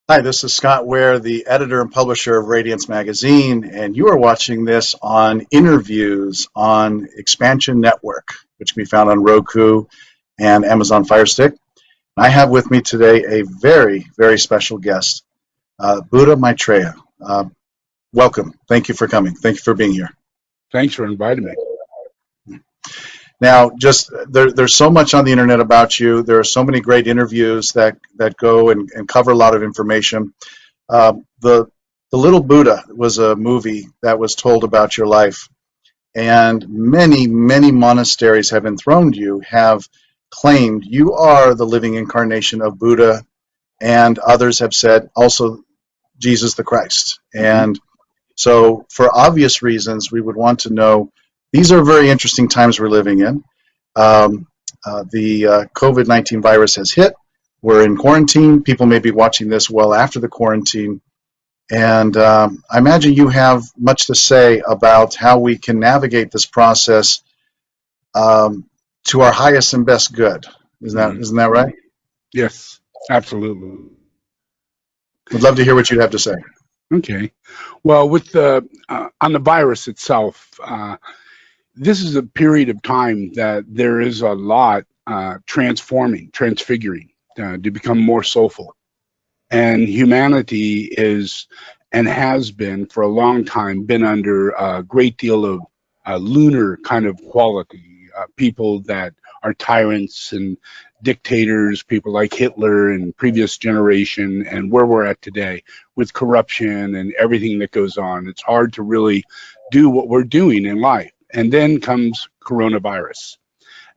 Hi, this is Scott Ware, the editor and publisher of Radiance magazine, and you are watching this on Interviews on Expansion Network, which can be found on Roku and Amazon Fire Stick. I have with me today a very, very special guest, Buddha Maitreya. Welcome. Thank you for coming. Thank you for being here. Thanks for inviting me. Now, there's so much on the internet about you. There are so many great interviews that go and cover a lot of information. The Little Buddha was a movie that was told about your life, and many, many monasteries have enthroned you, have claimed you are the living incarnation of Buddha, and others have said also Jesus the Christ. And so, for obvious reasons, we would want to know. These are very interesting times we're living in. The COVID-19 virus has hit. We're in quarantine. People may be watching this well after the quarantine. And I imagine you have much to say about how we can navigate this process to our highest and best good. Isn't that right? Yes, absolutely. I'd love to hear what you'd have to say. Okay. Well, with the on the virus itself, this is a period of time that there is a lot transfiguring to become more soulful. And humanity is and has been for a long time been under a great deal of lunar kind of quality. People that are tyrants and dictators, people like Hitler and previous generation, and where we're at today with corruption and everything that goes on. It's hard to really do what we're doing in life. And then comes coronavirus.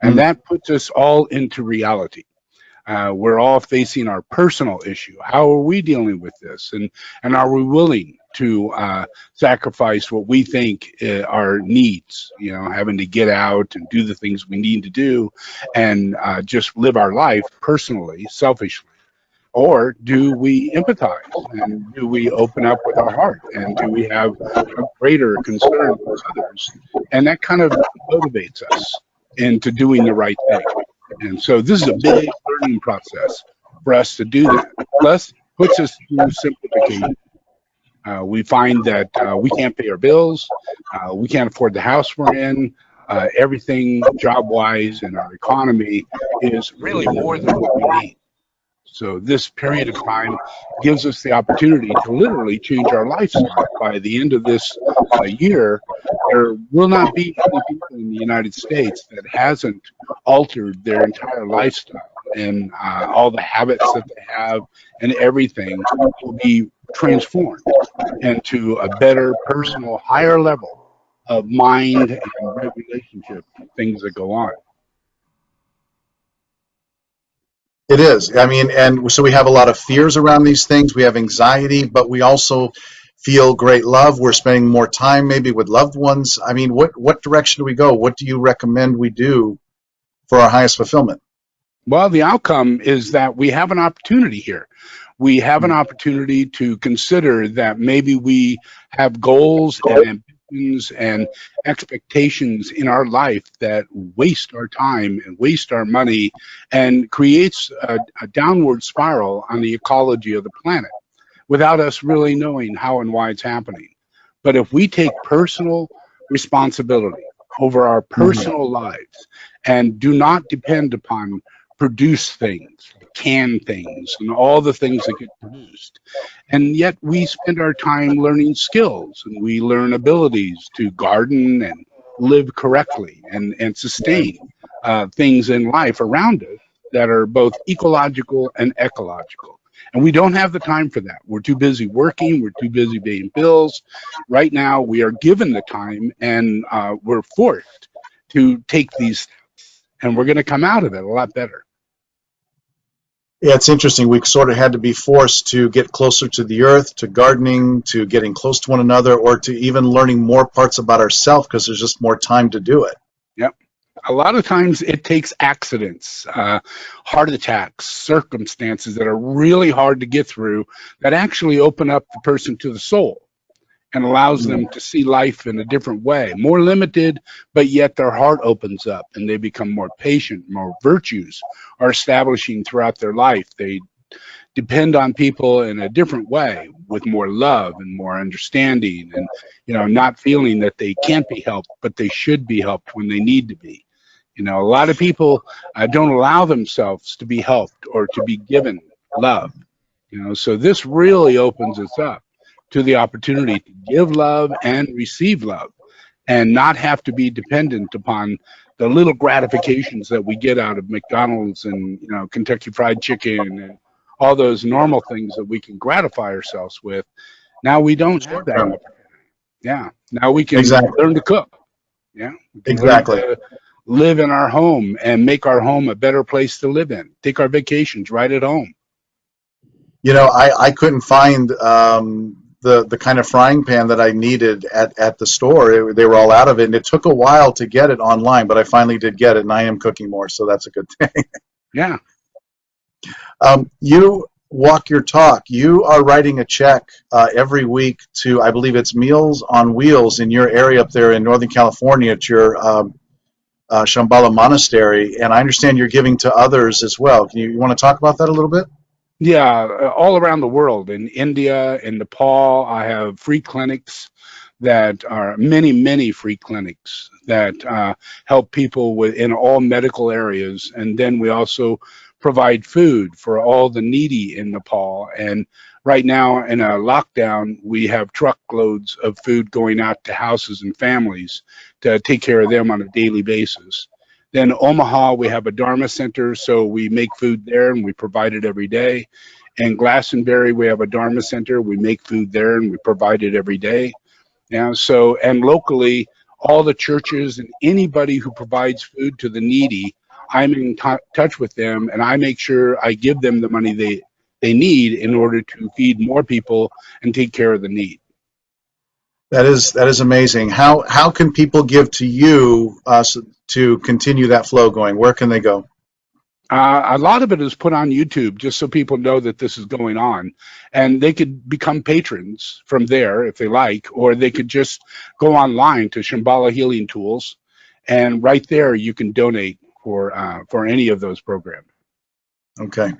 And that puts us all into reality. We're all facing our personal issue. How are we dealing with this? And are we willing to sacrifice what we think are needs, having to get out and do the things we need to do and just live our life personally, selfishly? Or do we empathize and do we open up with our heart and do we have a greater concern for others? And that kind of motivates us into doing the right thing. And so this is a big learning process for us to do that. Plus, puts us through simplification. We find that we can't pay our bills, we can't afford the house we're in. Everything job-wise in our economy is really more than what we need. So this period of time gives us the opportunity to literally change our lifestyle. By the end of this year, there will not be many people in the United States that hasn't altered their entire lifestyle, and all the habits that they have and everything will be transformed into a better personal, higher level of mind and relationship things that go on. It is. I mean, and so we have a lot of fears around these things. We have anxiety, but we also feel great love. We're spending more time maybe with loved ones. I mean, what direction do we go? What do you recommend we do for our highest fulfillment? Well, the outcome is that we have an opportunity here. We have an opportunity to consider that maybe we have goals and ambitions and expectations in our life that waste our time and waste our money and creates a downward spiral on the ecology of the planet without us really knowing how and why it's happening. But if we take personal responsibility over our personal lives and do not depend upon produce things, can things, and all the things that get produced. And yet we spend our time learning skills and we learn abilities to garden and live correctly and sustain things in life around us that are both ecological and ecological. And we don't have the time for that. We're too busy working. We're too busy paying bills. Right now, we are given the time and we're forced to take these steps. And we're going to come out of it a lot better. Yeah, it's interesting. We sort of had to be forced to get closer to the earth, to gardening, to getting close to one another, or to even learning more parts about ourselves because there's just more time to do it. Yep. A lot of times it takes accidents, heart attacks, circumstances that are really hard to get through that actually open up the person to the soul and allows them to see life in a different way, more limited, but yet their heart opens up and they become more patient, more virtues are establishing throughout their life. They depend on people in a different way, with more love and more understanding, and not feeling that they can't be helped, but they should be helped when they need to be. A lot of people don't allow themselves to be helped or to be given love. So this really opens us up to the opportunity to give love and receive love, and not have to be dependent upon the little gratifications that we get out of McDonald's and Kentucky Fried Chicken and all those normal things that we can gratify ourselves with. Now we don't have Short that term. opportunity. Yeah. Now we can Exactly. learn to cook. Yeah. We can learn Exactly. to live in our home and make our home a better place to live in. Take our vacations right at home. I couldn't find the kind of frying pan that I needed at the store. They were all out of it, and it took a while to get it online, but I finally did get it, and I am cooking more, so that's a good thing. Yeah. You walk your talk. You are writing a check every week to, I believe it's Meals on Wheels in your area up there in Northern California at your Shambhala Monastery, and I understand you're giving to others as well. You want to talk about that a little bit? Yeah, all around the world, in India, in Nepal, I have free clinics that are many, many free clinics that help people in all medical areas. And then we also provide food for all the needy in Nepal. And right now, in a lockdown, we have truckloads of food going out to houses and families to take care of them on a daily basis. Then Omaha, we have a Dharma center, so we make food there and we provide it every day. In Glastonbury, we have a Dharma center. We make food there and we provide it every day. Yeah, so, and locally, all the churches and anybody who provides food to the needy, I'm in touch with them, and I make sure I give them the money they need in order to feed more people and take care of the need. That is amazing. How can people give to you to continue that flow going? Where can they go? A lot of it is put on YouTube just so people know that this is going on, and they could become patrons from there if they like, or they could just go online to Shambhala Healing Tools, and right there you can donate for any of those programs. Okay.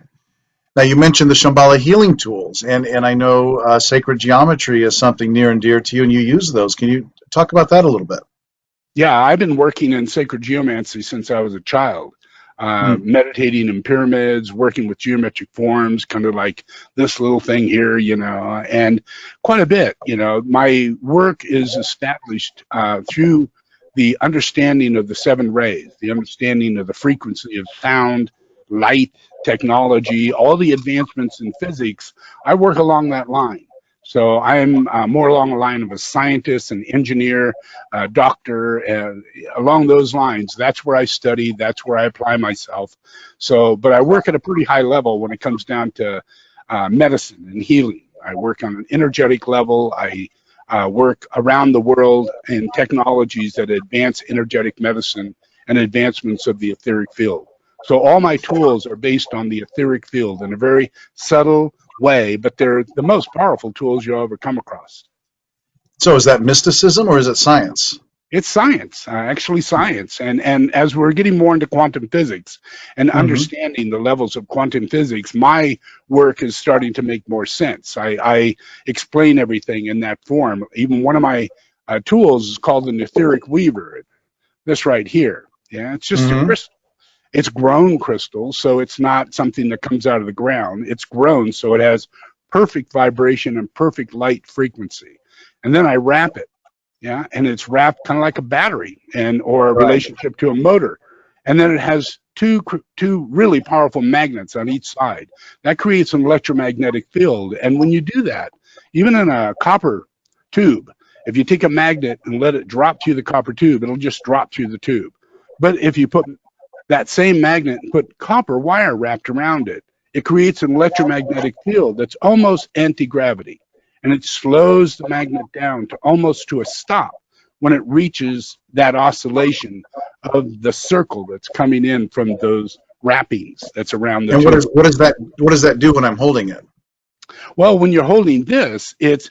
Now you mentioned the Shambhala healing tools, and I know sacred geometry is something near and dear to you, and you use those. Can you talk about that a little bit? Yeah, I've been working in sacred geomancy since I was a child. Meditating in pyramids, working with geometric forms, kind of like this little thing here, and quite a bit. My work is established through the understanding of the seven rays, the understanding of the frequency of sound, light, technology, all the advancements in physics. I work along that line. So I'm more along the line of a scientist, an engineer, a doctor, along those lines. That's where I study. That's where I apply myself. So, but I work at a pretty high level when it comes down to medicine and healing. I work on an energetic level. I work around the world in technologies that advance energetic medicine and advancements of the etheric field. So all my tools are based on the etheric field in a very subtle way, but they're the most powerful tools you'll ever come across. So is that mysticism or is it science? It's science, actually science. And as we're getting more into quantum physics and understanding the levels of quantum physics, my work is starting to make more sense. I explain everything in that form. Even one of my tools is called an etheric weaver. This right here. Yeah, it's just a crystal. It's grown crystal, so it's not something that comes out of the ground. It's grown, so it has perfect vibration and perfect light frequency. And then I wrap it, yeah, and it's wrapped kind of like a battery or a relationship to a motor. And then it has two really powerful magnets on each side. That creates an electromagnetic field. And when you do that, even in a copper tube, if you take a magnet and let it drop through the copper tube, it'll just drop through the tube. But if you put that same magnet and put copper wire wrapped around it, it creates an electromagnetic field that's almost anti-gravity. And it slows the magnet down to almost to a stop when it reaches that oscillation of the circle that's coming in from those wrappings that's around the And tube. what does that do when I'm holding it? Well, when you're holding this, it's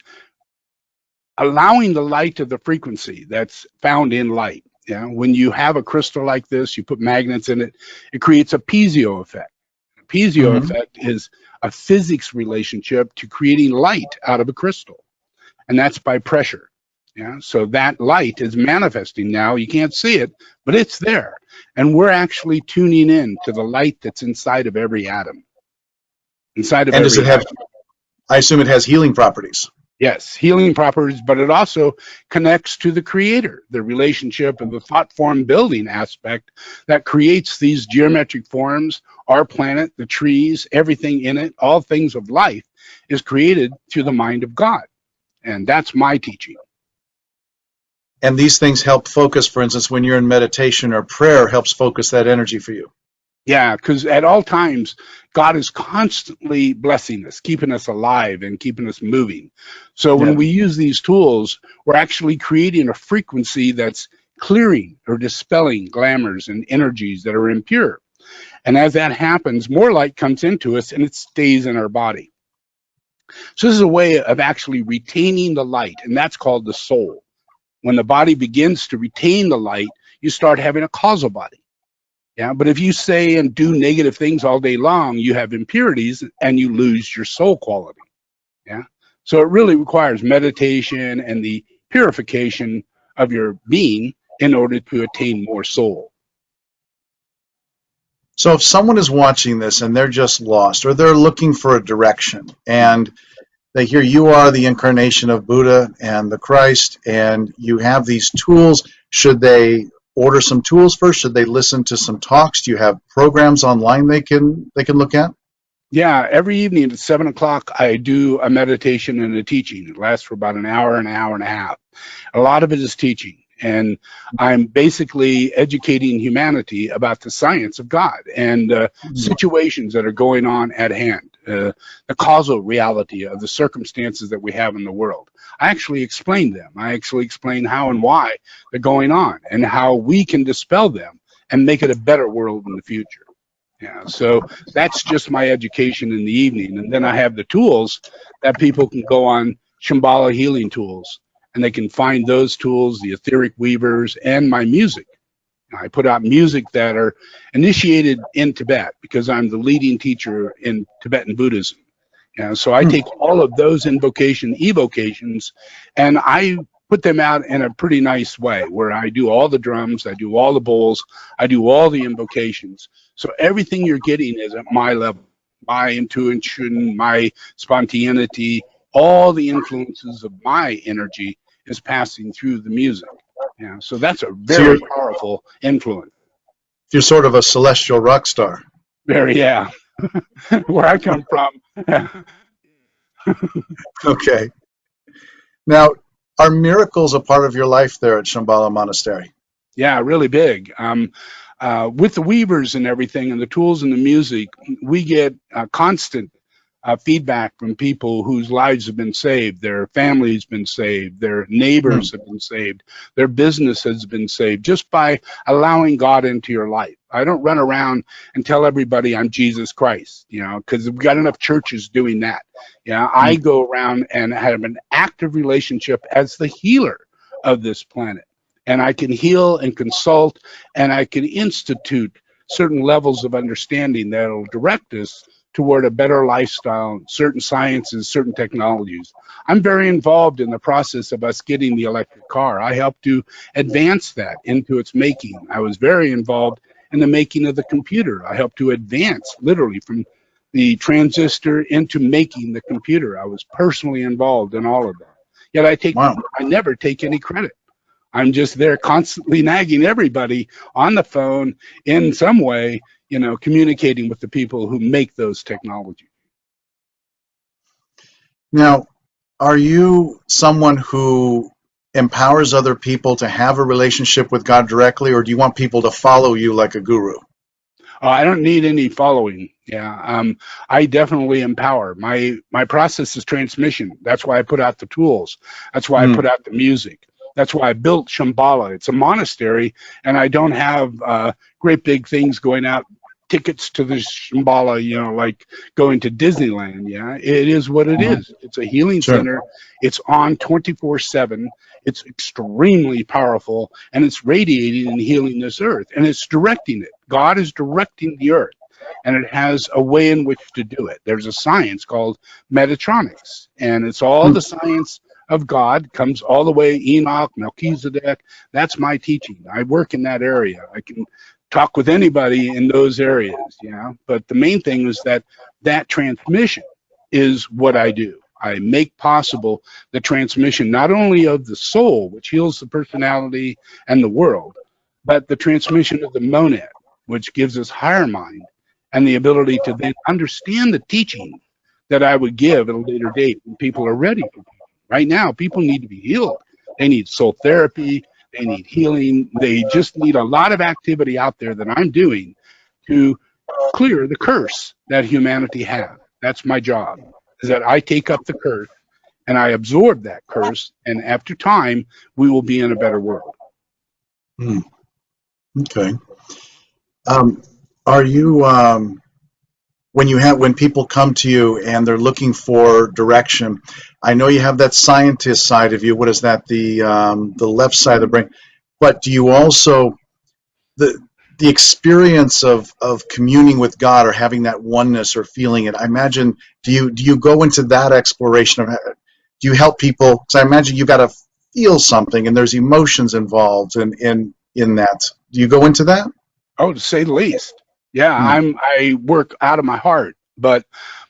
allowing the light of the frequency that's found in light. Yeah, when you have a crystal like this, you put magnets in it, it creates a piezo effect. A piezo effect is a physics relationship to creating light out of a crystal, and that's by pressure. Yeah, so that light is manifesting now. You can't see it, but it's there, and we're actually tuning in to the light that's inside of every atom. Inside of And does every it have, atom. I assume it has healing properties. Yes, healing properties, but it also connects to the creator, the relationship of the thought form building aspect that creates these geometric forms, our planet, the trees, everything in it, all things of life is created through the mind of God. And that's my teaching. And these things help focus, for instance, when you're in meditation or prayer, helps focus that energy for you. Yeah, because at all times, God is constantly blessing us, keeping us alive and keeping us moving. So when Yeah. we use these tools, we're actually creating a frequency that's clearing or dispelling glamours and energies that are impure. And as that happens, more light comes into us and it stays in our body. So this is a way of actually retaining the light, and that's called the soul. When the body begins to retain the light, you start having a causal body. Yeah, but if you say and do negative things all day long, you have impurities and you lose your soul quality. Yeah. So it really requires meditation and the purification of your being in order to attain more soul. So if someone is watching this and they're just lost or they're looking for a direction and they hear you are the incarnation of Buddha and the Christ and you have these tools, should they order some tools first? Should they listen to some talks? Do you have programs online they can look at? Yeah, every evening at 7 o'clock, I do a meditation and a teaching. It lasts for about an hour and a half. A lot of it is teaching. And I'm basically educating humanity about the science of God and situations that are going on at hand, the causal reality of the circumstances that we have in the world. I actually explain them. I actually explain how and why they're going on and how we can dispel them and make it a better world in the future. Yeah, so that's just my education in the evening. And then I have the tools that people can go on Shambhala Healing Tools, and they can find those tools, the etheric weavers, and my music. I put out music that are initiated in Tibet because I'm the leading teacher in Tibetan Buddhism. So I take all of those evocations, and I put them out in a pretty nice way where I do all the drums, I do all the bowls, I do all the invocations. So everything you're getting is at my level, my intuition, my spontaneity, all the influences of my energy is passing through the music. Yeah, so that's a So very powerful influence. you're sort of a celestial rock star. Very, yeah. Where I come from. Okay. Now, are miracles a part of your life there at Shambhala Monastery? Yeah, really big. With the weavers and everything and the tools and the music, we get constant feedback from people whose lives have been saved, their family's been saved, their neighbors have been saved, their business has been saved just by allowing God into your life. I don't run around and tell everybody I'm Jesus Christ, because we've got enough churches doing that. I go around and have an active relationship as the healer of this planet. And I can heal and consult, and I can institute certain levels of understanding that will direct us toward a better lifestyle, certain sciences, certain technologies. I'm very involved in the process of us getting the electric car. I helped to advance that into its making. I was very involved in the making of the computer. I helped to advance literally from the transistor into making the computer. I was personally involved in all of that. Yet I never take any credit. I'm just there constantly nagging everybody on the phone in some way, communicating with the people who make those technologies. Now, are you someone who empowers other people to have a relationship with God directly, or do you want people to follow you like a guru? I don't need any following. I definitely empower. My process is transmission. That's why I put out the tools. That's why I put out the music. That's why I built Shambhala. It's a monastery, and I don't have great big things going out, tickets to the Shambhala, like going to Disneyland. Yeah, it is what it is. It's a healing center. It's on 24/7. It's extremely powerful, and it's radiating and healing this earth, and it's directing it. God is directing the earth. and it has a way in which to do it. There's a science called Metatronics, and it's all the science of God, comes all the way Enoch, Melchizedek. That's my teaching. I work in that area. I can talk with anybody in those areas, but the main thing is that transmission is what I do. I make possible the transmission not only of the soul, which heals the personality and the world, but the transmission of the monad, which gives us higher mind and the ability to then understand the teaching that I would give at a later date when people are ready for teaching. Right now, people need to be healed. They need soul therapy. They need healing. They just need a lot of activity out there that I'm doing to clear the curse that humanity has. That's my job, is that I take up the curse and I absorb that curse, and after time, we will be in a better world. Okay. Are you when people come to you and they're looking for direction? I know you have that scientist side of you. What is that? The left side of the brain. But do you also the experience of communing with God or having that oneness or feeling it? I imagine. Do you go into that exploration of? Do you help people? Because I imagine you got to feel something, and there's emotions involved in that. Do you go into that? Oh, to say the least. Yeah, I work out of my heart, but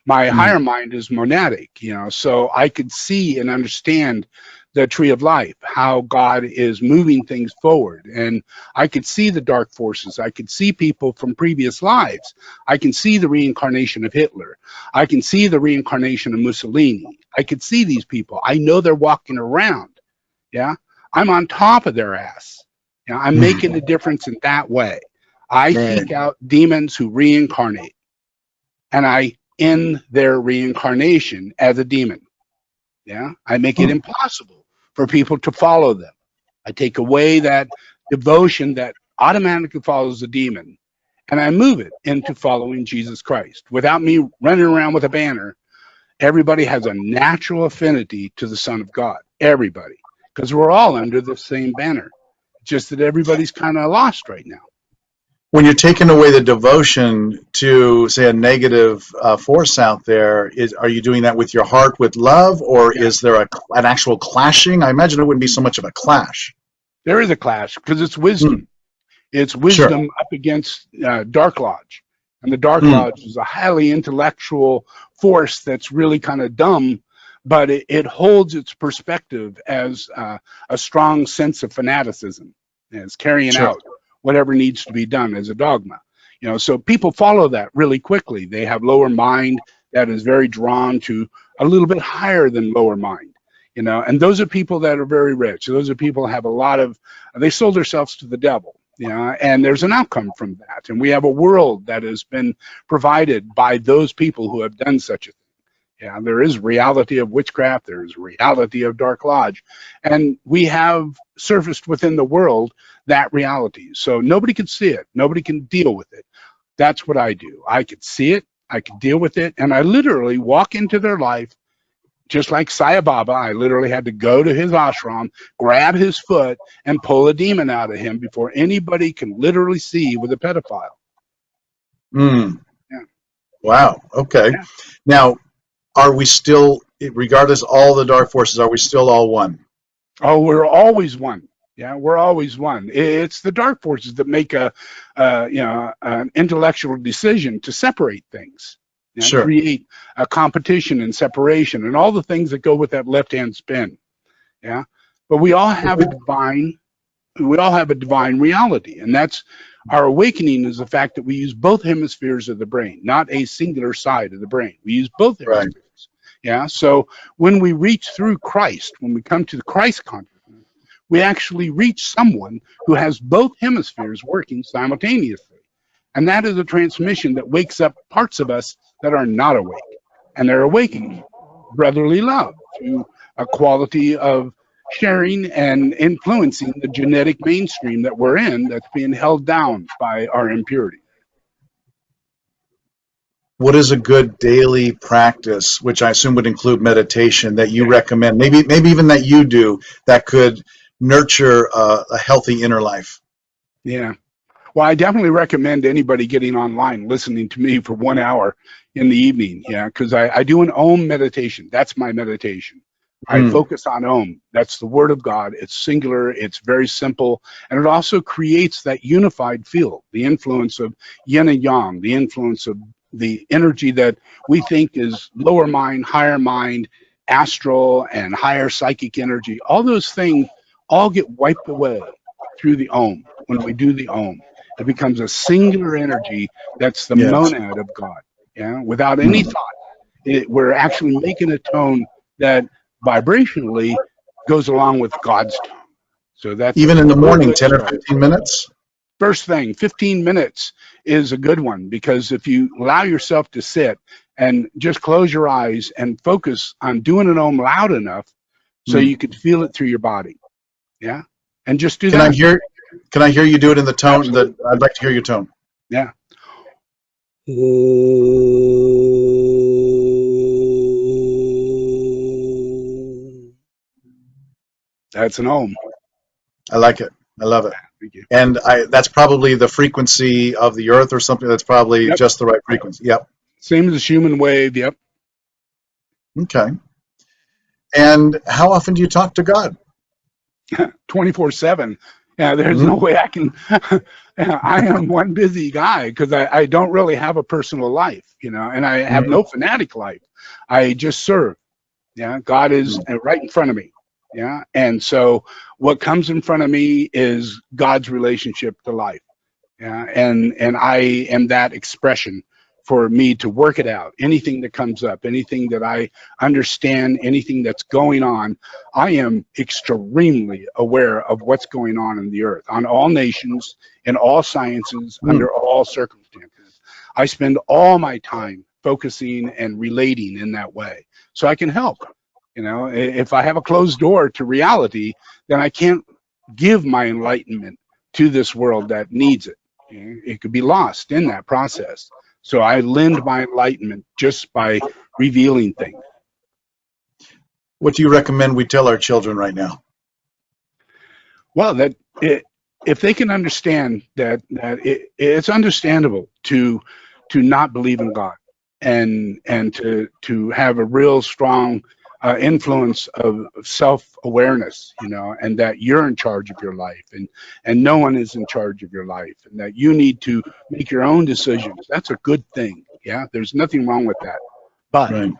my higher mind is monadic, so I could see and understand the tree of life, how God is moving things forward. And I could see the dark forces. I could see people from previous lives. I can see the reincarnation of Hitler. I can see the reincarnation of Mussolini. I could see these people. I know they're walking around. Yeah. I'm on top of their ass. I'm making a difference in that way. I seek out demons who reincarnate, and I end their reincarnation as a demon. Yeah, I make it impossible for people to follow them. I take away that devotion that automatically follows the demon, and I move it into following Jesus Christ. Without me running around with a banner, everybody has a natural affinity to the Son of God. Everybody, because we're all under the same banner. Just that everybody's kind of lost right now. When you're taking away the devotion to, say, a negative force out there, are you doing that with your heart, with love, or is there an actual clashing? I imagine it wouldn't be so much of a clash. There is a clash because it's wisdom. It's wisdom up against Dark Lodge. And the Dark Lodge is a highly intellectual force that's really kind of dumb, but it holds its perspective as a strong sense of fanaticism. And it's carrying out whatever needs to be done as a dogma. So people follow that really quickly. They have lower mind that is very drawn to a little bit higher than lower mind. And those are people that are very rich. Those are people who have a lot of, they sold themselves to the devil, and there's an outcome from that. And we have a world that has been provided by those people who have done such a thing. Yeah, there is reality of witchcraft. There is reality of Dark Lodge. And we have surfaced within the world that reality. So nobody can see it. Nobody can deal with it. That's what I do. I can see it. I can deal with it. And I literally walk into their life, just like Sai Baba. I literally had to go to his ashram, grab his foot, and pull a demon out of him before anybody can literally see with a pedophile. Yeah. Wow. Okay. Yeah. Now, are we still, regardless of all the dark forces, are we still all one? Oh, we're always one. Yeah, we're always one. It's the dark forces that make an intellectual decision to separate things, create a competition and separation, and all the things that go with that left-hand spin. Yeah, but we all have a divine reality, and that's our awakening. Is the fact that we use both hemispheres of the brain, not a singular side of the brain. We use both hemispheres. Right. Yeah. So when we reach through Christ, when we come to the Christ consciousness, we actually reach someone who has both hemispheres working simultaneously. And that is a transmission that wakes up parts of us that are not awake. And they're awakening brotherly love to a quality of sharing and influencing the genetic mainstream that we're in that's being held down by our impurity. What is a good daily practice, which I assume would include meditation, that you recommend, maybe even that you do, that could nurture a healthy inner life? Yeah. Well, I definitely recommend anybody getting online, listening to me for 1 hour in the evening. Yeah, because I do an Om meditation. That's my meditation. I Mm. focus on Om. That's the word of God. It's singular. It's very simple. And it also creates that unified field, the influence of yin and yang, the influence of the energy that we think is lower mind, higher mind, astral, and higher psychic energy. All those things all get wiped away through the Om when we do the Om. It becomes a singular energy that's the Yes. monad of God. Yeah, without any Mm. thought. We're actually making a tone that vibrationally goes along with God's tone. So that's a Even in the good morning, way to 10 or start. 15 minutes? First thing, 15 minutes is a good one, because if you allow yourself to sit and just close your eyes and focus on doing an Om loud enough so Mm. you could feel it through your body. Yeah. And just do Can I that. hear can I hear you do it in the tone that Absolutely. I'd like to hear your tone? Yeah. That's an Om. I like it. I love it. Thank you. And that's probably the frequency of the earth or something. That's probably Yep. just the right frequency. Yep. Same as the human wave. Yep. Okay. And how often do you talk to God? 24/7. Yeah, there's Hmm. no way I can. I am one busy guy because I don't really have a personal life, and I have Hmm. no fanatic life. I just serve. Yeah, God is right in front of me. Yeah, and so what comes in front of me is God's relationship to life. Yeah, and I am that expression for me to work it out. Anything that comes up, anything that I understand, anything that's going on, I am extremely aware of what's going on in the earth, on all nations, in all sciences, Hmm. under all circumstances. I spend all my time focusing and relating in that way, so I can help. If I have a closed door to reality, then I can't give my enlightenment to this world that needs it. It could be lost in that process. So I lend my enlightenment just by revealing things. What do you recommend we tell our children right now? Well, if they can understand it's understandable to not believe in God, and to have a real strong influence of self-awareness, and that you're in charge of your life, and no one is in charge of your life, and that you need to make your own decisions. That's a good thing. Yeah, there's nothing wrong with that. But Right.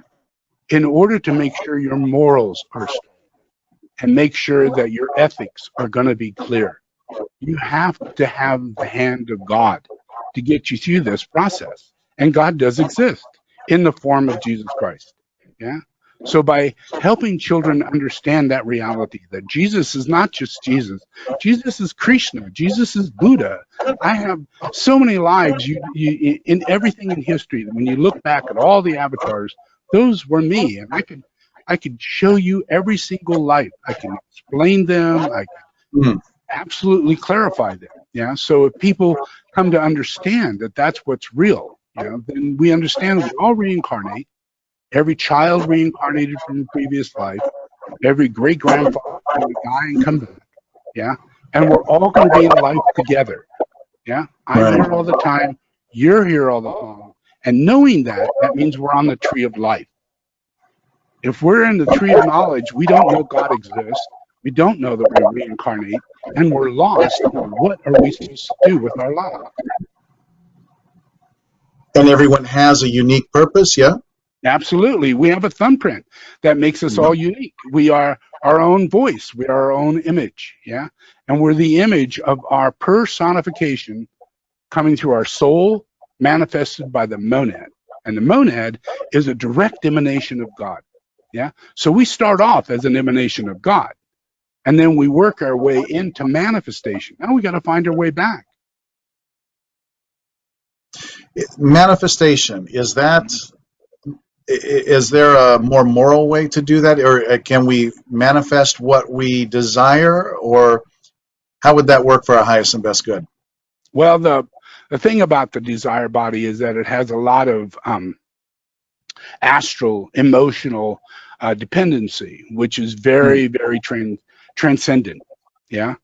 in order to make sure your morals are strong and make sure that your ethics are going to be clear, you have to have the hand of God to get you through this process. And God does exist in the form of Jesus Christ. Yeah. So by helping children understand that reality, that Jesus is not just Jesus, Jesus is Krishna, Jesus is Buddha. I have so many lives in everything in history that when you look back at all the avatars, those were me, and I could show you every single life. I can explain them. I Mm. absolutely clarify them. Yeah. So if people come to understand that that's what's real, then we understand we all reincarnate. Every child reincarnated from a previous life. Every great grandfather going to die and come back. Yeah. And we're all going to be in life together. Yeah. I'm Right. here all the time. You're here all the time. And knowing that, that means we're on the tree of life. If we're in the tree of knowledge, we don't know God exists. We don't know that we reincarnate, and we're lost. What are we supposed to do with our life? And everyone has a unique purpose, yeah? Absolutely. We have a thumbprint that makes us Yeah. all unique. We are our own voice. We are our own image. Yeah. And we're the image of our personification coming through our soul, manifested by the monad. And the monad is a direct emanation of God. Yeah. So we start off as an emanation of God, and then we work our way into manifestation. Now we got to find our way back. Manifestation, is there a more moral way to do that, or can we manifest what we desire, or how would that work for our highest and best good? Well, the thing about the desire body is that it has a lot of astral, emotional dependency, which is Hmm. very, very transcendent. Yeah.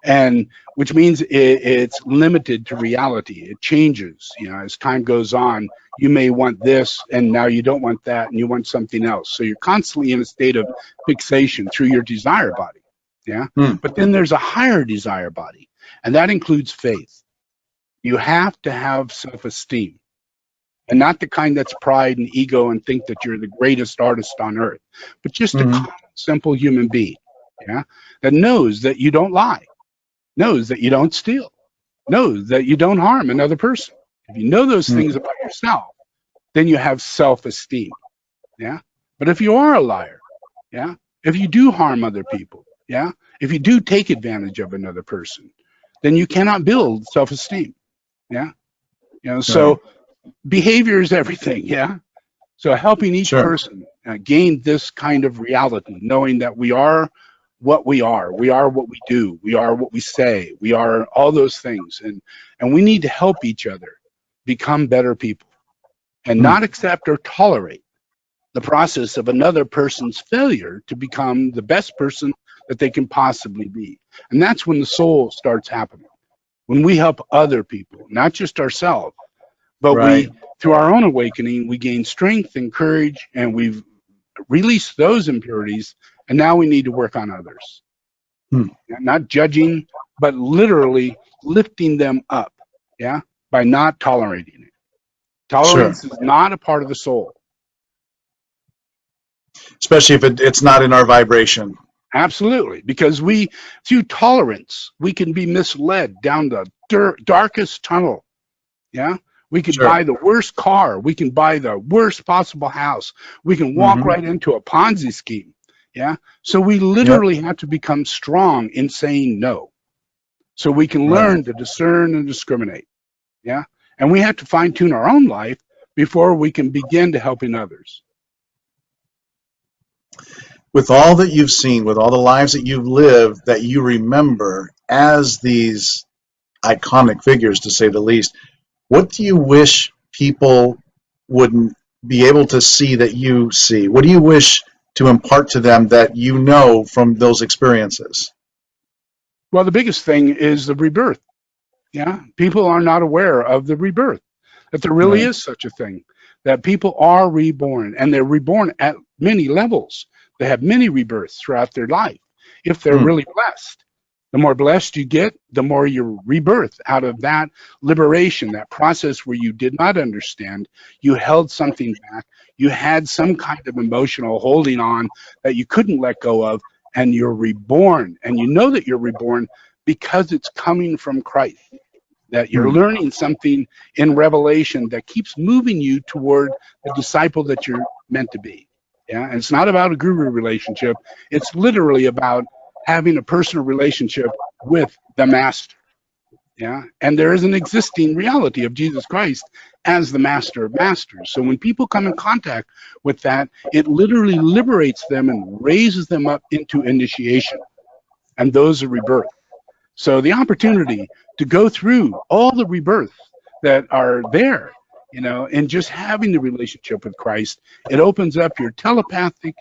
and which means it's limited to reality. It changes, as time goes on. You may want this, and now you don't want that, and you want something else. So you're constantly in a state of fixation through your desire body. Yeah. But then there's a higher desire body, and that includes faith. You have to have self-esteem, and not the kind that's pride and ego and think that you're the greatest artist on earth, but just a common, simple human being, that knows that you don't lie, knows that you don't steal, knows that you don't harm another person. If you know those things about yourself, then you have self-esteem. Yeah. But if you are a liar, if you do harm other people, if you do take advantage of another person, then you cannot build self-esteem. So behavior is everything. So helping each person gain this kind of reality, knowing that we are what we are what we do, we are what we say, we are all those things, and we need to help each other become better people, and not accept or tolerate the process of another person's failure to become the best person that they can possibly be. And that's when the soul starts happening, when we help other people, not just ourselves, but we, through our own awakening, we gain strength and courage, and we've released those impurities, and now we need to work on others. Not judging, but literally lifting them up, by not tolerating it. Tolerance is not a part of the soul. Especially if it's not in our vibration. Absolutely, because through tolerance, we can be misled down the darkest tunnel. We can buy the worst car. We can buy the worst possible house. We can walk right into a Ponzi scheme. So we literally have to become strong in saying no, so we can learn to discern and discriminate. And we have to fine-tune our own life before we can begin to helping others. With all that you've seen, with all the lives that you've lived, that you remember as these iconic figures, to say the least, what do you wish people would be able to see that you see? What do you wish to impart to them that you know from those experiences? Well, the biggest thing is the rebirth. People are not aware of the rebirth, that there really is such a thing, that people are reborn, and they're reborn at many levels. They have many rebirths throughout their life, if they're really blessed. The more blessed you get, the more you're rebirth out of that liberation, that process where you did not understand, you held something back, you had some kind of emotional holding on that you couldn't let go of, and you're reborn. And you know that you're reborn because it's coming from Christ, that you're learning something in revelation that keeps moving you toward the disciple that you're meant to be. And it's not about a guru relationship. It's literally about having a personal relationship with the master. And there is an existing reality of Jesus Christ as the master of masters. So when people come in contact with that, it literally liberates them and raises them up into initiation. And those are rebirth. So the opportunity to go through all the rebirths that are there, and just having the relationship with Christ, it opens up your telepathic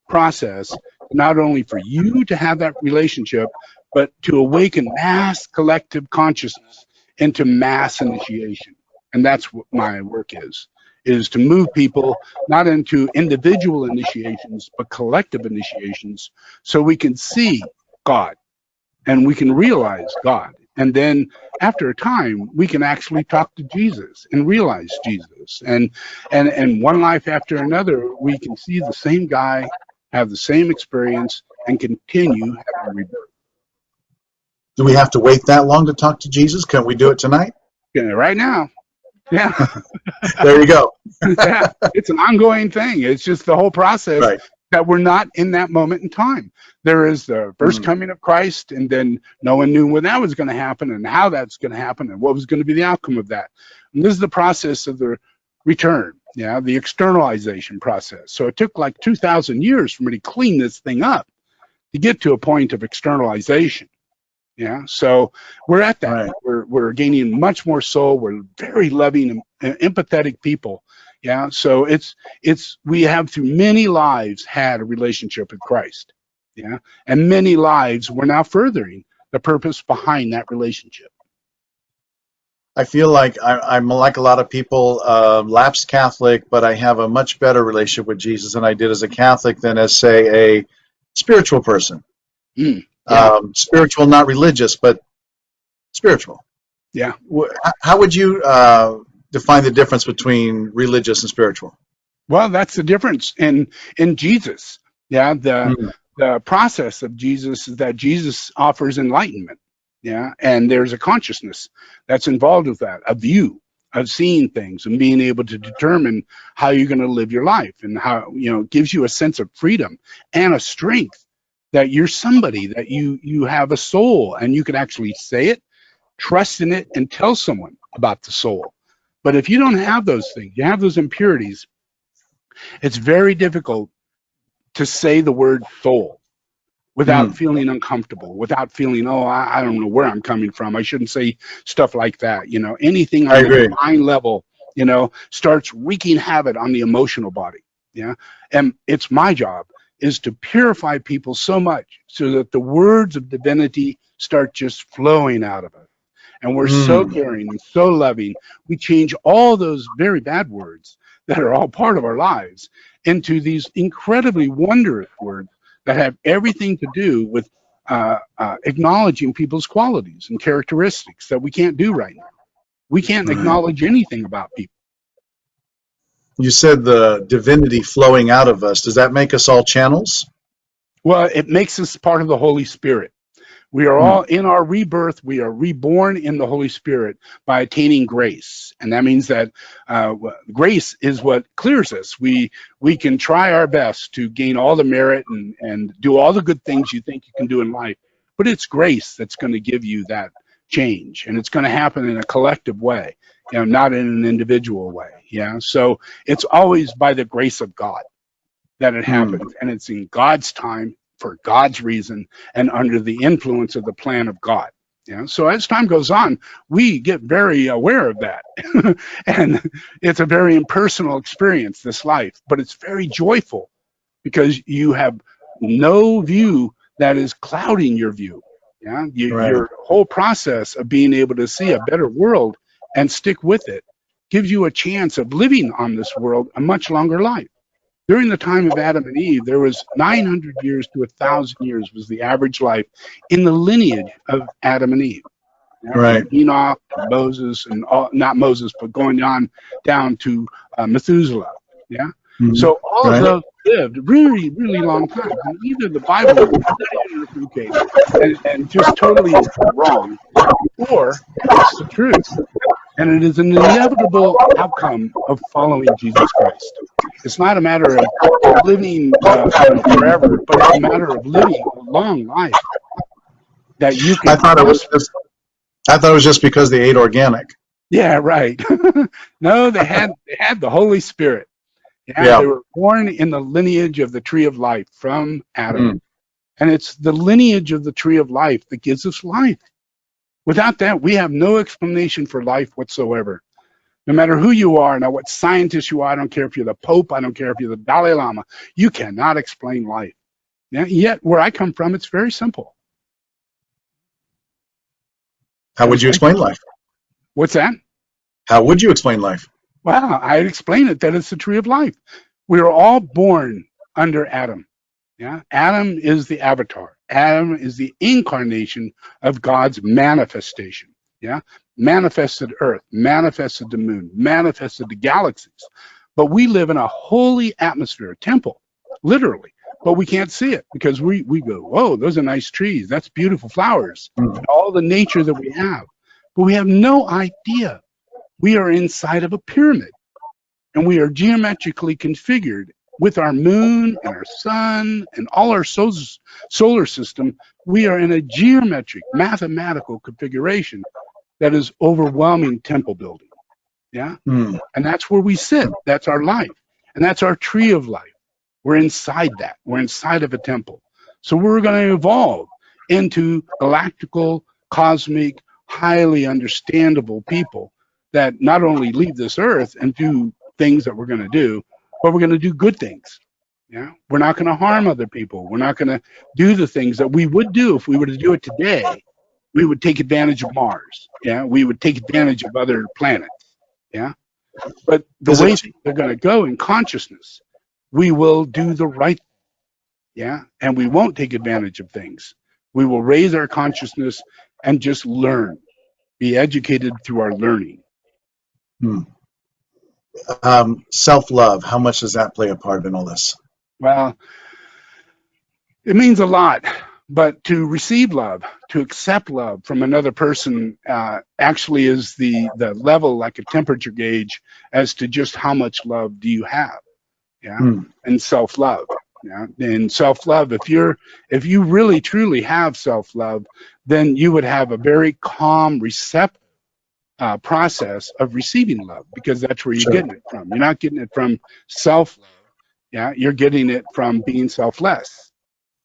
process, not only for you to have that relationship, but to awaken mass collective consciousness into mass initiation. And that's what my work is to move people not into individual initiations, but collective initiations, so we can see God and we can realize God. And then after a time, we can actually talk to Jesus and realize Jesus. And one life after another, we can see the same guy, have the same experience, and continue having rebirth. Do we have to wait that long to talk to Jesus? Can we do it tonight? Right now. Yeah. There you go. Yeah. It's an ongoing thing. It's just the whole process that we're not in that moment in time. There is the first coming of Christ, and then no one knew when that was going to happen and how that's going to happen and what was going to be the outcome of that. And this is the process of the return, the externalization process. So it took like 2,000 years for me to clean this thing up to get to a point of externalization. So we're at that. We're gaining much more soul. We're very loving and empathetic people. So we have through many lives had a relationship with Christ. And many lives we're now furthering the purpose behind that relationship. I feel like I'm like a lot of people, lapsed Catholic, but I have a much better relationship with Jesus than I did as a Catholic than as, say, a spiritual person. Yeah. Spiritual, not religious, but spiritual. Yeah. How would you define the difference between religious and spiritual? Well, that's the difference in Jesus. Yeah, Mm. the process of Jesus is that Jesus offers enlightenment. Yeah, and there's a consciousness that's involved with that, a view of seeing things and being able to determine how you're going to live your life, and how, it gives you a sense of freedom and a strength that you're somebody, that you have a soul, and you can actually say it, trust in it, and tell someone about the soul. But if you don't have those things, you have those impurities, it's very difficult to say the word soul without Mm. feeling uncomfortable, without feeling, oh, I don't know where I'm coming from. I shouldn't say stuff like that. Anything I on the agree. divine level, starts wreaking havoc on the emotional body. Yeah. And it's my job is to purify people so much so that the words of divinity start just flowing out of us. And we're so Mm. caring and so loving. We change all those very bad words that are all part of our lives into these incredibly wondrous words that have everything to do with acknowledging people's qualities and characteristics that we can't do right now. We can't Right. acknowledge anything about people. You said the divinity flowing out of us. Does that make us all channels? Well, it makes us part of the Holy Spirit. We are all Mm. in our rebirth. We are reborn in the Holy Spirit by attaining grace, and that means that grace is what clears us. We can try our best to gain all the merit and do all the good things you think you can do in life, but it's grace that's going to give you that change, and it's going to happen in a collective way, not in an individual way. Yeah, so it's always by the grace of God that it Mm. happens, and it's in God's time, for God's reason, and under the influence of the plan of God. So as time goes on, we get very aware of that. And it's a very impersonal experience, this life, but it's very joyful because you have no view that is clouding your view. Right. Your whole process of being able to see a better world and stick with it gives you a chance of living on this world a much longer life. During the time of Adam and Eve, there was 900 years to 1,000 years was the average life in the lineage of Adam and Eve. Right. From Enoch to Moses, and not Moses, but going on down to Methuselah. Yeah. Mm. So all of Right. those lived really, really long time. And either the Bible is really unequivocated and just totally wrong, or it's the truth. And it is an inevitable outcome of following Jesus Christ. It's not a matter of living forever, but it's a matter of living a long life that you can. I thought it was just because they ate organic. Yeah, right. No, they had the Holy Spirit. Yeah, Yeah. they were born in the lineage of the tree of life from Adam. Mm. And it's the lineage of the tree of life that gives us life. Without that, we have no explanation for life whatsoever. No matter who you are, now what scientist you are, I don't care if you're the Pope, I don't care if you're the Dalai Lama, you cannot explain life. Yet, where I come from, it's very simple. How would you explain life? What's that? How would you explain life? Well, I'd explain it that it's the tree of life. We are all born under Adam. Yeah, Adam is the avatar. Adam is the incarnation of God's manifestation. Yeah, manifested Earth, manifested the moon, manifested the galaxies. But we live in a holy atmosphere, a temple, literally. But we can't see it because we go, whoa, those are nice trees. That's beautiful flowers. Mm. All the nature that we have. But we have no idea. We are inside of a pyramid, and we are geometrically configured with our moon and our sun and all our solar system. We are in a geometric, mathematical configuration that is overwhelming temple building. Yeah. Mm. And that's where we sit. That's our life. And that's our tree of life. We're inside that. We're inside of a temple. So we're going to evolve into galactical, cosmic, highly understandable people that not only leave this earth and do things that we're going to do, but we're going to do good things. Yeah, we're not going to harm other people. We're not going to do the things that we would do if we were to do it today. we would take advantage of Mars. Yeah, we would take advantage of other planets. Yeah, but the Is way it they're going to go in consciousness, we will do the right. Yeah, and we won't take advantage of things. We will raise our consciousness and just learn, be educated through our learning. self-love? How much does that play a part in all this? Well, it means a lot, but to receive love, to accept love from another person, actually is the level, like a temperature gauge, as to just how much love do you have. Yeah, Hmm. and self-love. Yeah, and self-love. If you really truly have self-love, then you would have a very calm, receptive process of receiving love, because that's where you're Sure. getting it from. You're not getting it from self-love. Yeah, you're getting it from being selfless.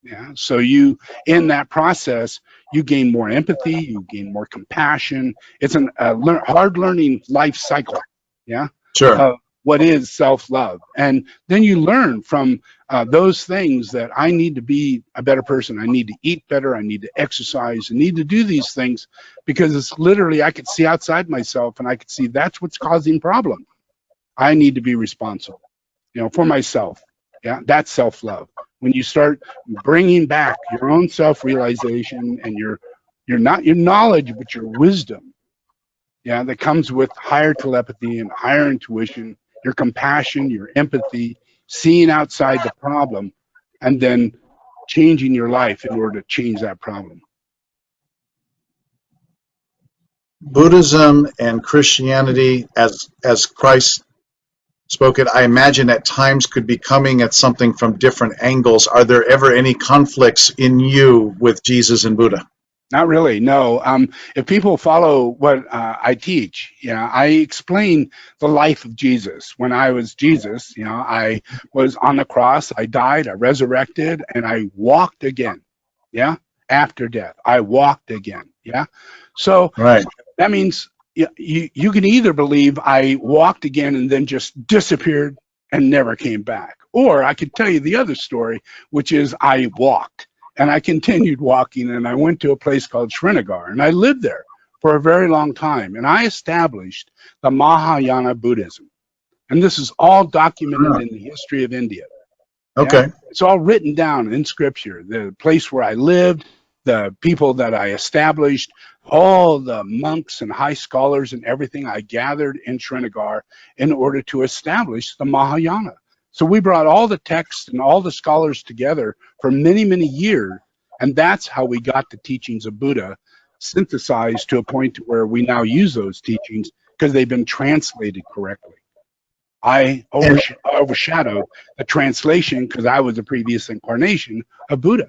Yeah, so you, in that process, you gain more empathy, you gain more compassion. It's a hard learning life cycle. Yeah, Sure. what is self-love, and then you learn from those things, that I need to be a better person, I need to eat better, I need to exercise, I need to do these things, because it's literally, I could see outside myself and I could see that's what's causing problem. I need to be responsible, for myself. Yeah, that's self-love. When you start bringing back your own self-realization, and your not your knowledge but your wisdom, yeah, that comes with higher telepathy and higher intuition, your compassion, your empathy, seeing outside the problem, and then changing your life in order to change that problem. Buddhism and Christianity, as Christ spoke it, I imagine at times could be coming at something from different angles. Are there ever any conflicts in you with Jesus and Buddha? Not really, no. If people follow what I teach, I explain the life of Jesus. When I was Jesus, I was on the cross, I died, I resurrected, and I walked again. Yeah, after death, I walked again. Yeah, so Right. that means you can either believe I walked again and then just disappeared and never came back, or I could tell you the other story, which is I walked. And I continued walking, and I went to a place called Srinagar, and I lived there for a very long time. And I established the Mahayana Buddhism. And this is all documented Ah, in the history of India. Yeah, okay. it's all written down in scripture. The place where I lived, the people that I established, all the monks and high scholars and everything I gathered in Srinagar in order to establish the Mahayana. So we brought all the texts and all the scholars together for many, many years, and that's how we got the teachings of Buddha synthesized to a point where we now use those teachings because they've been translated correctly. I And overshadowed the translation because I was a previous incarnation of Buddha.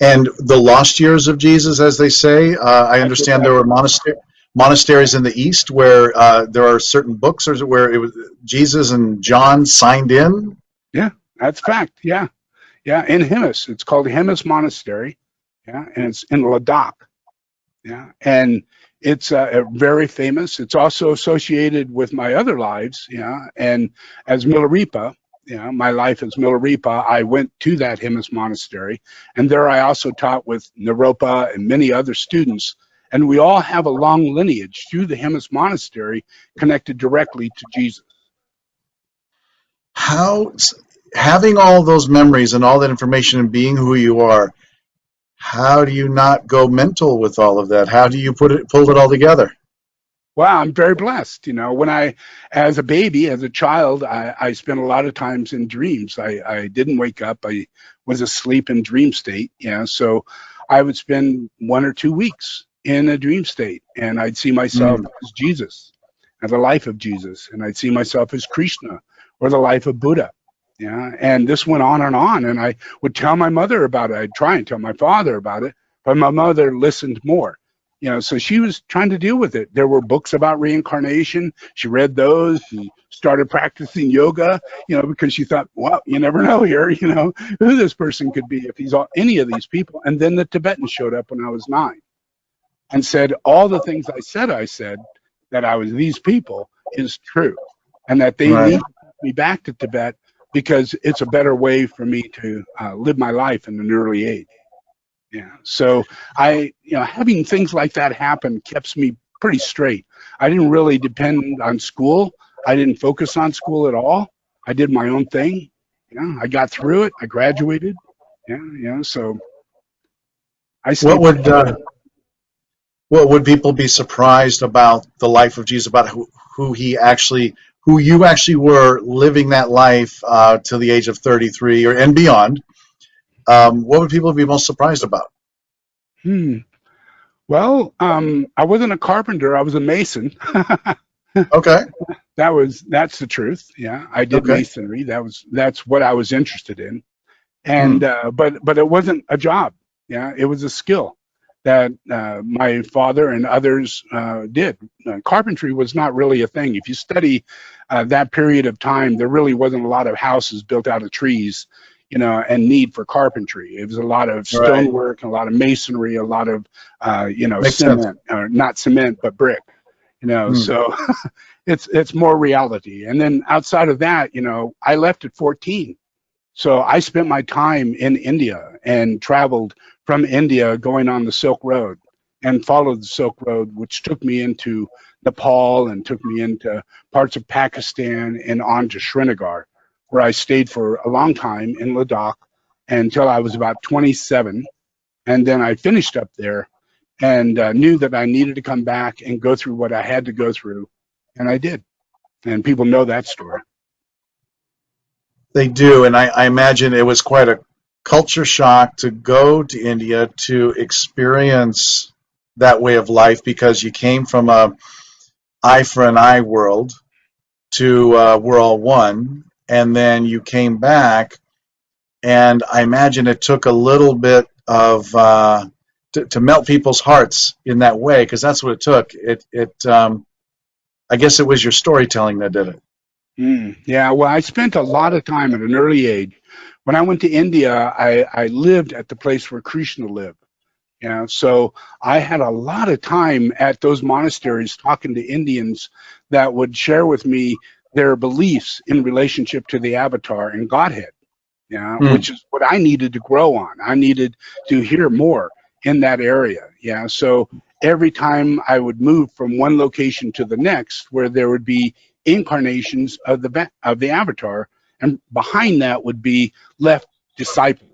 and the lost years of Jesus, as they say, I That's what understand there that were is. monasteries in the East where there are certain books, or where it was Jesus and John signed in. Yeah, that's fact. Yeah, yeah. In Hemis, it's called Hemis Monastery. Yeah, and it's in Ladakh. Yeah, and it's very famous. It's also associated with my other lives. Yeah, and as Milarepa, my life as Milarepa, I went to that Hemis monastery, and there I also taught with Naropa and many other students. And we all have a long lineage through the Hemis monastery connected directly to Jesus. How, having all those memories and all that information and being who you are, how do you not go mental with all of that? How do you pull it all together? Wow, I'm very blessed. As a baby, as a child, I spent a lot of times in dreams. I didn't wake up. I was asleep in dream state. Yeah, so I would spend 1 or 2 weeks in a dream state, and I'd see myself Mm. as Jesus, and the life of Jesus, and I'd see myself as Krishna or the life of Buddha. Yeah, and this went on, and I would tell my mother about it. I'd try and tell my father about it, but my mother listened more. So she was trying to deal with it. There were books about reincarnation. She read those. She started practicing yoga, because she thought, well, you never know here, who this person could be if he's any of these people. And then the Tibetan showed up when I was 9 and said all the things I said that I was these people is true, and that they Right. need to take me back to Tibet because it's a better way for me to live my life in an early age. Yeah. So having things like that happen keeps me pretty straight. I didn't really depend on school. I didn't focus on school at all. I did my own thing. I got through it. I graduated. So I What stayed pretty would straight. what would people be surprised about the life of Jesus, about who you actually were living that life to the age of 33 or and beyond? What would people be most surprised about? Hmm. Well, I wasn't a carpenter. I was a mason. Okay, That's the truth. Yeah, I did okay. masonry. That's what I was interested in. And Hmm. but it wasn't a job. Yeah, it was a skill that my father and others did. Carpentry was not really a thing. If you study that period of time, there really wasn't a lot of houses built out of trees, and need for carpentry. It was a lot of All right, stonework, a lot of masonry, a lot of makes sense. cement, or not cement but brick. Hmm. So it's more reality. And then outside of that, I left at 14. So I spent my time in India and traveled from India going on the Silk Road and followed the Silk Road, which took me into Nepal and took me into parts of Pakistan and on to Srinagar, where I stayed for a long time in Ladakh until I was about 27. And then I finished up there and knew that I needed to come back and go through what I had to go through. And I did. And people know that story. They do, and I imagine it was quite a culture shock to go to India to experience that way of life because you came from a eye for an eye world to we're all one, and then you came back, and I imagine it took a little bit of to melt people's hearts in that way because that's what it took. I guess it was your storytelling that did it. Yeah, well, I spent a lot of time at an early age. When I went to India, I lived at the place where Krishna lived. So I had a lot of time at those monasteries talking to Indians that would share with me their beliefs in relationship to the Avatar and Godhead. Hmm. Which is what I needed to grow on. I needed to hear more in that area. So every time I would move from one location to the next, where there would be incarnations of the Avatar, and behind that would be left disciples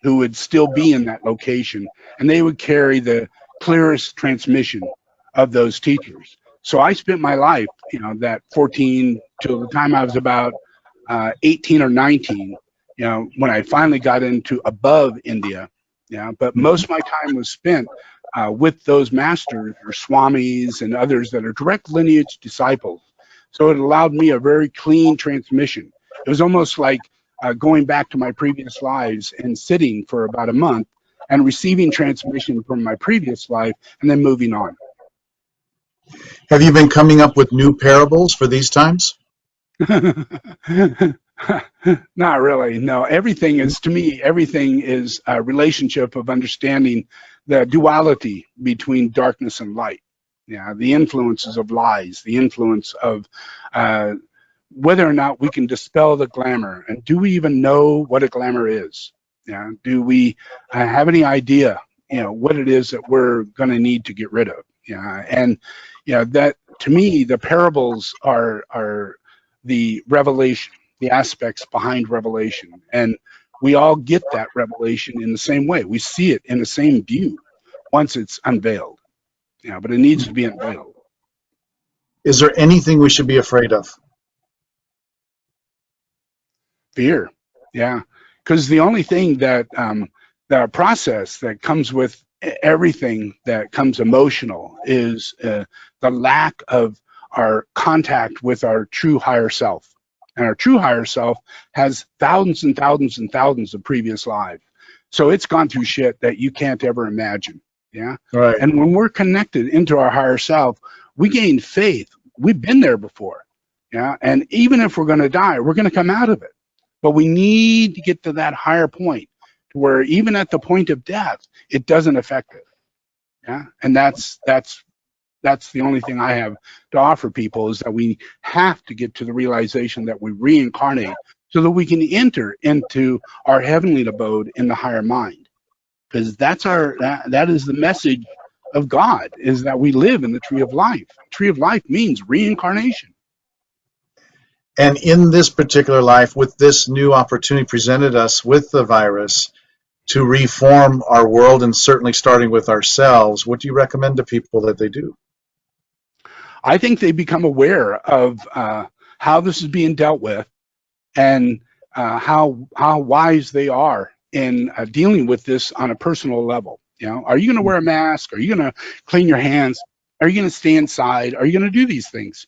who would still be in that location, and they would carry the clearest transmission of those teachers. So I spent my life, that 14 till the time I was about 18 or 19, when I finally got into above India. But most of my time was spent with those masters or swamis and others that are direct lineage disciples. So it allowed me a very clean transmission. It was almost like going back to my previous lives and sitting for about a month and receiving transmission from my previous life and then moving on. Have you been coming up with new parables for these times? Not really. No, everything is, to me, everything is a relationship of understanding the duality between darkness and light. The influences of lies, the influence of uh, whether or not we can dispel the glamour, and do we even know what a glamour is? Do we have any idea, what it is that we're going to need to get rid of? And that, to me, the parables are the revelation, the aspects behind revelation, and we all get that revelation in the same way. We see it in the same view once it's unveiled. But it needs to be unveiled. Is there anything we should be afraid of? Fear. Yeah, because the only thing that the process that comes with everything that comes emotional is the lack of our contact with our true higher self. And our true higher self has thousands and thousands and thousands of previous lives. So it's gone through shit that you can't ever imagine. Yeah. Right. And when we're connected into our higher self, we gain faith. We've been there before. Yeah. And even if we're going to die, we're going to come out of it. But we need to get to that higher point where even at the point of death, it doesn't affect it. Yeah. And that's the only thing I have to offer people, is that we have to get to the realization that we reincarnate so that we can enter into our heavenly abode in the higher mind. because that is the message of God, is that we live in the tree of life. Tree of life means reincarnation. And in this particular life, with this new opportunity presented us with the virus to reform our world, and certainly starting with ourselves, what do you recommend to people that they do? I think they become aware of how this is being dealt with, and how wise they are in dealing with this on a personal level. You know, are you going to wear a mask? Are you going to clean your hands? Are you going to stay inside? Are you going to do these things?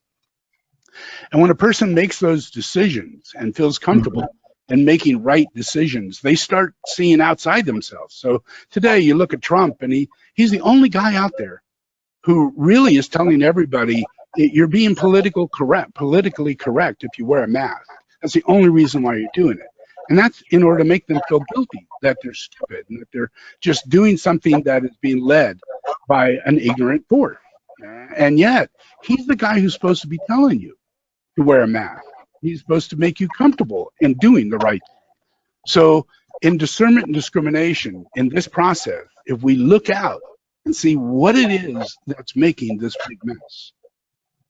And when a person makes those decisions and feels comfortable in making right decisions, they start seeing outside themselves. So today you look at Trump, and he's the only guy out there who really is telling everybody you're being politically correct if you wear a mask. That's the only reason why you're doing it. And that's in order to make them feel guilty, that they're stupid and that they're just doing something that is being led by an ignorant force. And yet, he's the guy who's supposed to be telling you to wear a mask. He's supposed to make you comfortable in doing the right thing. So in discernment and discrimination, in this process, if we look out and see what it is that's making this big mess,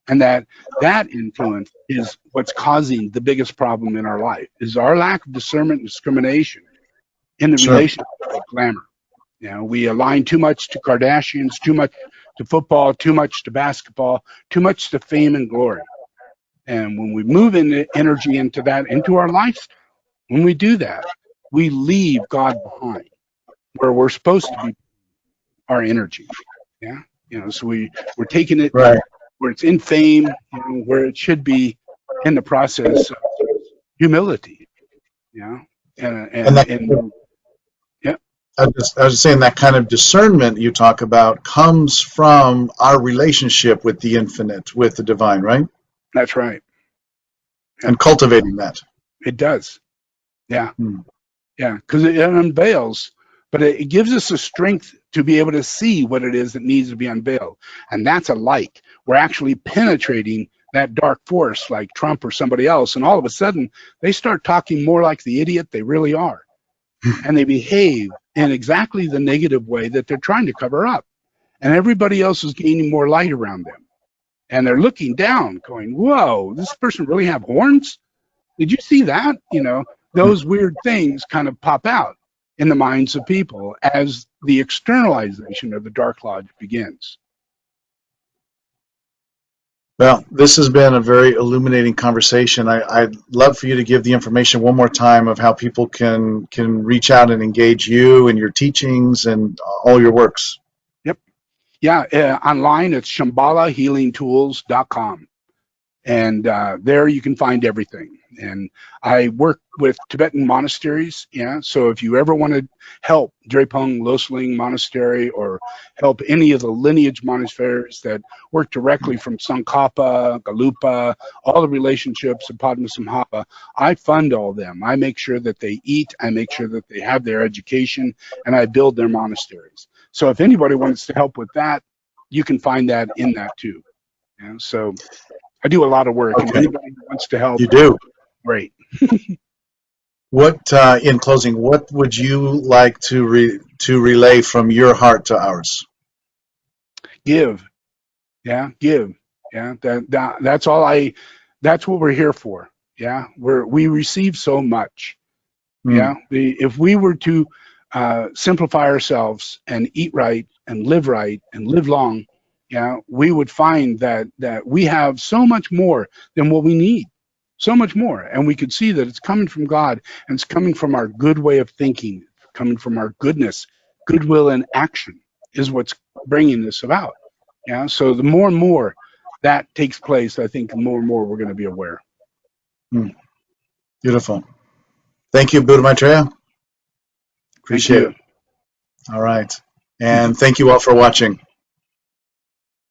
and that influence is what's causing the biggest problem in our life, is our lack of discernment and discrimination in the relationship with glamour. You know, we align too much to Kardashians, too much to football, too much to basketball, too much to fame and glory. And when we move energy into that, into our lifestyle, when we do that, we leave God behind, where we're supposed to be our energy. Yeah, you know, so we're taking it Right. where it's in fame, you know, where it should be in the process of humility. You know, and yeah. I was saying that kind of discernment you talk about comes from our relationship with the infinite, with the divine, right? That's right. Yeah. And cultivating that. It does. Yeah. Yeah. Because it unveils, but it gives us the strength to be able to see what it is that needs to be unveiled. And that's a light. We're actually penetrating that dark force like Trump or somebody else. And all of a sudden, they start talking more like the idiot they really are. And they behave in exactly the negative way that they're trying to cover up. And everybody else is gaining more light around them. And they're looking down, going, whoa, does this person really have horns? Did you see that? You know, those weird things kind of pop out in the minds of people as the externalization of the Dark Lodge begins. Well, this has been a very illuminating conversation. I'd love for you to give the information one more time of how people can reach out and engage you and your teachings and all your works. Yep. Yeah, online it's shambhalahealingtools.com. And there you can find everything. And I work with Tibetan monasteries. Yeah. So if you ever want to help Drepung Losling Monastery or help any of the lineage monasteries that work directly from Tsongkhapa, Galupa, all the relationships of Padmasambhava, I fund all them. I make sure that they eat. I make sure that they have their education, and I build their monasteries. So if anybody wants to help with that, you can find that in that too. Yeah. So I do a lot of work, and anybody who wants to help, you do. Great. What, in closing, what would you like to relay from your heart to ours? Give. Yeah, give. Yeah, that's all that's what we're here for. Yeah, we receive so much. Yeah, if we were to simplify ourselves and eat right and live long, yeah, we would find that we have so much more than what we need. So much more. And we could see that it's coming from God, and it's coming from our good way of thinking, coming from our goodness, goodwill and action is what's bringing this about. Yeah. So the more and more that takes place, I think the more and more we're going to be aware. Beautiful. Thank you, Buddha Maitreya. Appreciate it. All right. And thank you all for watching.